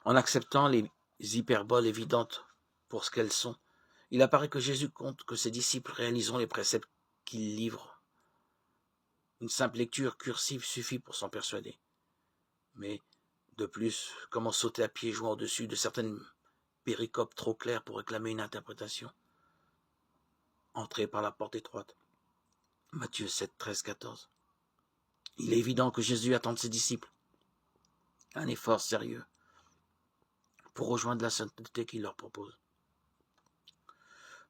En acceptant les hyperboles évidentes pour ce qu'elles sont, il apparaît que Jésus compte que ses disciples réaliseront les préceptes qu'il livre. Une simple lecture cursive suffit pour s'en persuader. Mais, de plus, comment sauter à pieds joints au-dessus de certaines péricopes trop claires pour réclamer une interprétation? Entrez par la porte étroite. Matthieu 7, 13, 14. Il est évident que Jésus attend de ses disciples un effort sérieux pour rejoindre la sainteté qu'il leur propose.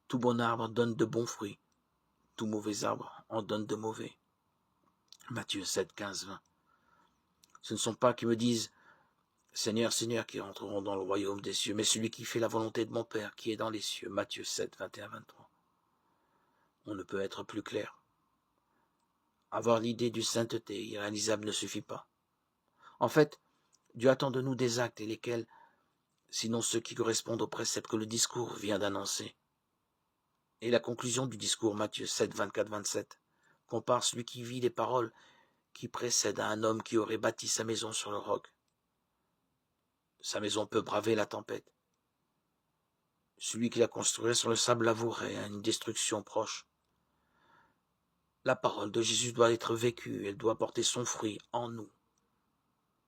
Tout bon arbre donne de bons fruits, tout mauvais arbre en donne de mauvais. Matthieu 7, 15, 20. Ce ne sont pas qui me disent « Seigneur, Seigneur » qui entreront dans le royaume des cieux, mais celui qui fait la volonté de mon Père qui est dans les cieux. Matthieu 7, 21, 23. On ne peut être plus clair. Avoir l'idée d'une sainteté irréalisable ne suffit pas. En fait, Dieu attend de nous des actes et lesquels, sinon ceux qui correspondent aux préceptes que le discours vient d'annoncer. Et la conclusion du discours, Matthieu 7, 24, 27, compare celui qui vit les paroles qui précèdent à un homme qui aurait bâti sa maison sur le roc. Sa maison peut braver la tempête. Celui qui la construirait sur le sable avouerait à une destruction proche. La parole de Jésus doit être vécue, elle doit porter son fruit en nous.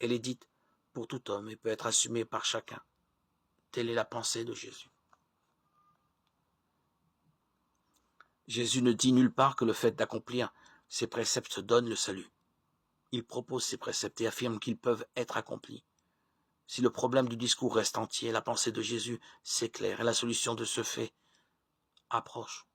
Elle est dite pour tout homme et peut être assumée par chacun. Telle est la pensée de Jésus. Jésus ne dit nulle part que le fait d'accomplir ses préceptes donne le salut. Il propose ses préceptes et affirme qu'ils peuvent être accomplis. Si le problème du discours reste entier, la pensée de Jésus s'éclaire et la solution de ce fait approche.